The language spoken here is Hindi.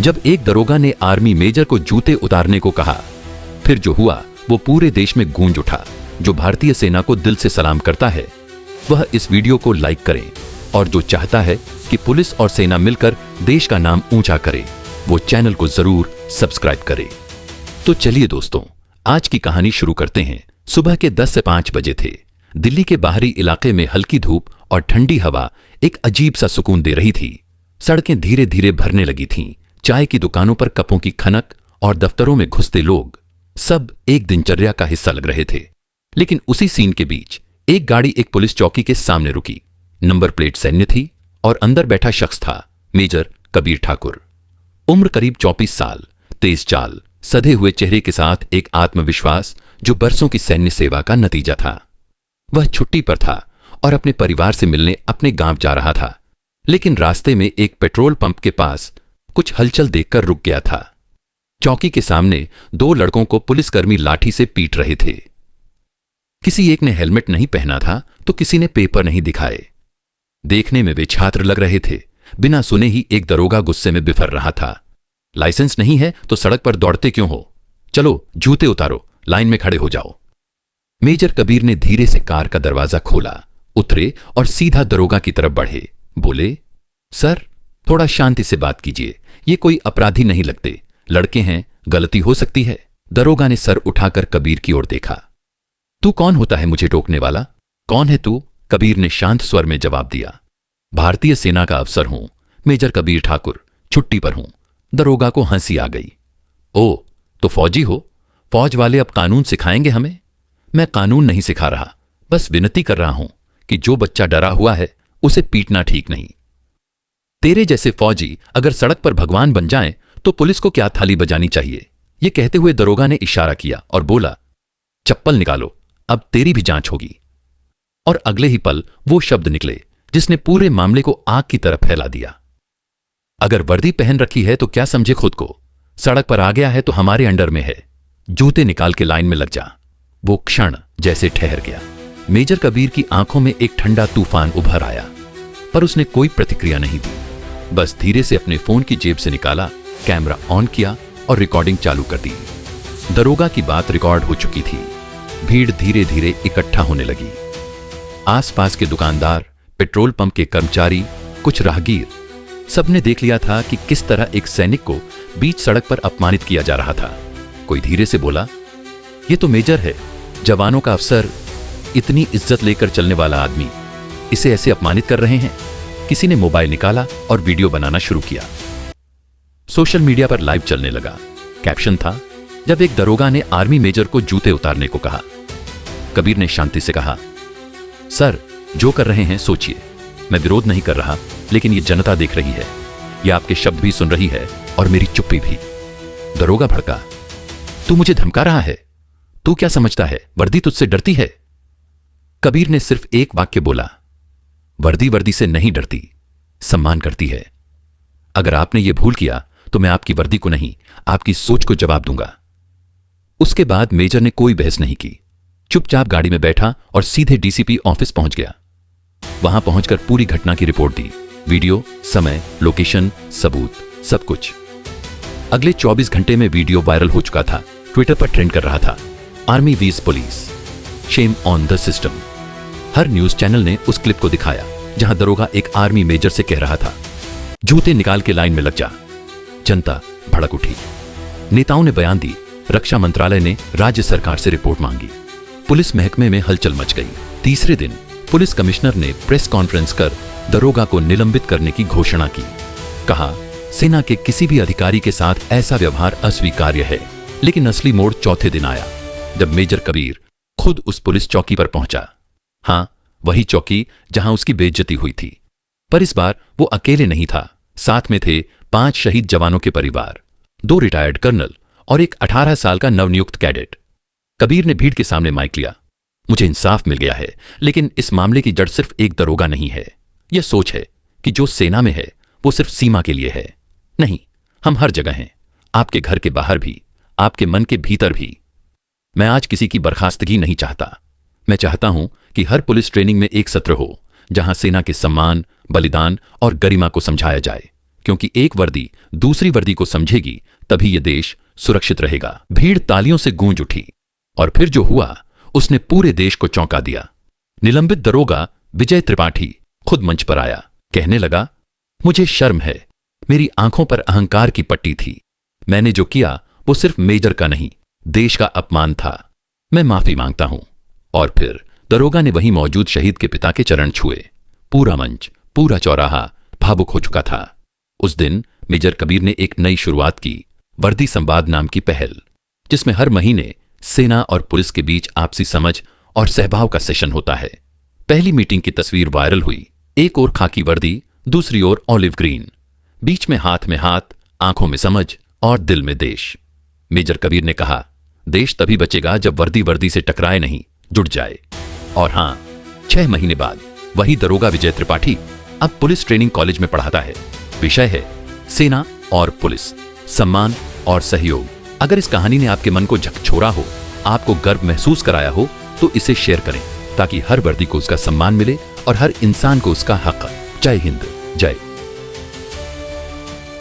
जब एक दरोगा ने आर्मी मेजर को जूते उतारने को कहा, फिर जो हुआ वो पूरे देश में गूंज उठा। जो भारतीय सेना को दिल से सलाम करता है वह इस वीडियो को लाइक करें, और जो चाहता है कि पुलिस और सेना मिलकर देश का नाम ऊंचा करे वो चैनल को जरूर सब्सक्राइब करे। तो चलिए दोस्तों, आज की कहानी शुरू करते हैं। सुबह के 10 से 5 बजे थे। दिल्ली के बाहरी इलाके में हल्की धूप और ठंडी हवा एक अजीब सा सुकून दे रही थी। सड़कें धीरे धीरे भरने लगी थीं। चाय की दुकानों पर कपों की खनक और दफ्तरों में घुसते लोग सब एक दिनचर्या का हिस्सा लग रहे थे। लेकिन उसी सीन के बीच एक गाड़ी एक पुलिस चौकी के सामने रुकी। नंबर प्लेट सैन्य थी और अंदर बैठा शख्स था मेजर कबीर ठाकुर। उम्र करीब 34 साल, तेज चाल, सधे हुए चेहरे के साथ एक आत्मविश्वास जो बरसों की सैन्य सेवा का नतीजा था। वह छुट्टी पर था और अपने परिवार से मिलने अपने गांव जा रहा था। लेकिन रास्ते में एक पेट्रोल पंप के पास कुछ हलचल देखकर रुक गया था। चौकी के सामने 2 लड़कों को पुलिसकर्मी लाठी से पीट रहे थे। किसी एक ने हेलमेट नहीं पहना था तो किसी ने पेपर नहीं दिखाए। देखने में वे छात्र लग रहे थे। बिना सुने ही एक दरोगा गुस्से में बिफर रहा था। लाइसेंस नहीं है तो सड़क पर दौड़ते क्यों हो? चलो जूते उतारो, लाइन में खड़े हो जाओ। मेजर कबीर ने धीरे से कार का दरवाजा खोला, उतरे और सीधा दरोगा की तरफ बढ़े। बोले, सर थोड़ा शांति से बात कीजिए, ये कोई अपराधी नहीं लगते, लड़के हैं, गलती हो सकती है। दरोगा ने सर उठाकर कबीर की ओर देखा। तू कौन होता है मुझे टोकने वाला? कौन है तू? कबीर ने शांत स्वर में जवाब दिया। भारतीय सेना का अफसर हूं, मेजर कबीर ठाकुर, छुट्टी पर हूं। दरोगा को हंसी आ गई। ओ, तो फौजी हो? फौज वाले अब कानून सिखाएंगे हमें? मैं कानून नहीं सिखा रहा, बस विनती कर रहा हूं कि जो बच्चा डरा हुआ है उसे पीटना ठीक नहीं। तेरे जैसे फौजी अगर सड़क पर भगवान बन जाएं तो पुलिस को क्या थाली बजानी चाहिए? यह कहते हुए दरोगा ने इशारा किया और बोला, चप्पल निकालो, अब तेरी भी जांच होगी। और अगले ही पल वो शब्द निकले जिसने पूरे मामले को आग की तरफ फैला दिया। अगर वर्दी पहन रखी है तो क्या समझे खुद को? सड़क पर आ गया है तो हमारे अंडर में है। जूते निकाल के लाइन में लग जा। वो क्षण जैसे ठहर गया। मेजर कबीर की आंखों में एक ठंडा तूफान उभर आया, पर उसने कोई प्रतिक्रिया नहीं दी। बस धीरे से अपने फोन की जेब से निकाला, कैमरा ऑन किया और रिकॉर्डिंग चालू कर दी। दरोगा की बात रिकॉर्ड हो चुकी थी। भीड़ धीरे धीरे इकट्ठा होने लगी। आसपास के दुकानदार, पेट्रोल पंप के कर्मचारी, कुछ राहगीर, सबने देख लिया था कि किस तरह एक सैनिक को बीच सड़क पर अपमानित किया जा रहा था। कोई धीरे से बोला, ये तो मेजर है, जवानों का अफसर, इतनी इज्जत लेकर चलने वाला आदमी, इसे ऐसे अपमानित कर रहे हैं। किसी ने मोबाइल निकाला और वीडियो बनाना शुरू किया। सोशल मीडिया पर लाइव चलने लगा। कैप्शन था, जब एक दरोगा ने आर्मी मेजर को जूते उतारने को कहा। कबीर ने शांति से कहा, सर जो कर रहे हैं सोचिए, मैं विरोध नहीं कर रहा, लेकिन ये जनता देख रही है, ये आपके शब्द भी सुन रही है और मेरी चुप्पी भी। दरोगा भड़का, तू मुझे धमका रहा है? तू क्या समझता है वर्दी तुझसे डरती है? कबीर ने सिर्फ एक वाक्य बोला, वर्दी से नहीं डरती, सम्मान करती है। अगर आपने ये भूल किया तो मैं आपकी वर्दी को नहीं, आपकी सोच को जवाब दूंगा। उसके बाद मेजर ने कोई बहस नहीं की। चुपचाप गाड़ी में बैठा और सीधे डीसीपी ऑफिस पहुंच गया। वहां पहुंचकर पूरी घटना की रिपोर्ट दी। वीडियो, समय, लोकेशन, सबूत, सब कुछ। अगले 24 घंटे में वीडियो वायरल हो चुका था, ट्विटर पर ट्रेंड कर रहा था। आर्मी वीज police, shame on the system. Her news channel ने उस क्लिप को दिखाया जहां दरोगा एक आर्मी मेजर से कह रहा था, जूते निकाल के लाइन में लग जा। जनता भड़क उठी। नेताओं ने बयान दी, रक्षा मंत्रालय ने राज्य सरकार से रिपोर्ट मांगी। पुलिस महकमे में हलचल मच गई। तीसरे दिन पुलिस कमिश्नर ने प्रेस कॉन्फ्रेंस कर दरोगा को निलंबित करने की घोषणा की। कहा, सेना के किसी भी अधिकारी के साथ ऐसा व्यवहार अस्वीकार्य है। लेकिन असली मोड़ चौथे दिन आया, जब मेजर कबीर खुद उस पुलिस चौकी पर पहुंचा। हां, वही चौकी जहां उसकी बेइज्जती हुई थी। पर इस बार वो अकेले नहीं था। साथ में थे 5 शहीद जवानों के परिवार, 2 रिटायर्ड कर्नल और एक 18 साल का नवनियुक्त कैडेट। कबीर ने भीड़ के सामने माइक लिया। मुझे इंसाफ मिल गया है, लेकिन इस मामले की जड़ सिर्फ एक दरोगा नहीं है। यह सोच है कि जो सेना में है वो सिर्फ सीमा के लिए है। नहीं, हम हर जगह हैं, आपके घर के बाहर भी, आपके मन के भीतर भी। मैं आज किसी की बर्खास्तगी नहीं चाहता। मैं चाहता हूं कि हर पुलिस ट्रेनिंग में एक सत्र हो जहां सेना के सम्मान, बलिदान और गरिमा को समझाया जाए, क्योंकि एक वर्दी दूसरी वर्दी को समझेगी तभी यह देश सुरक्षित रहेगा। भीड़ तालियों से गूंज उठी और फिर जो हुआ उसने पूरे देश को चौंका दिया। निलंबित दरोगा विजय त्रिपाठी खुद मंच पर आया, कहने लगा, मुझे शर्म है, मेरी आंखों पर अहंकार की पट्टी थी। मैंने जो किया वो सिर्फ मेजर का नहीं, देश का अपमान था। मैं माफी मांगता हूं। और फिर दरोगा ने वहीं मौजूद शहीद के पिता के चरण छुए। पूरा मंच, पूरा चौराहा भावुक हो चुका था। उस दिन मेजर कबीर ने एक नई शुरुआत की, वर्दी संवाद नाम की पहल, जिसमें हर महीने सेना और पुलिस के बीच आपसी समझ और सहभाव का सेशन होता है। पहली मीटिंग की तस्वीर वायरल हुई। एक ओर खाकी वर्दी, दूसरी ओर ऑलिव ग्रीन, बीच में हाथ, आंखों में समझ और दिल में देश। मेजर कबीर ने कहा, देश तभी बचेगा जब वर्दी वर्दी से टकराए नहीं, जुड़ जाए। और हां, 6 महीने बाद वही दरोगा विजय त्रिपाठी अब पुलिस ट्रेनिंग कॉलेज में पढ़ाता है। विषय है सेना और पुलिस, सम्मान और सहयोग। अगर इस कहानी ने आपके मन को झकझोरा हो, आपको गर्व महसूस कराया हो, तो इसे शेयर करें ताकि हर वर्दी को उसका सम्मान मिले और हर इंसान को उसका हक। जय हिंद, जय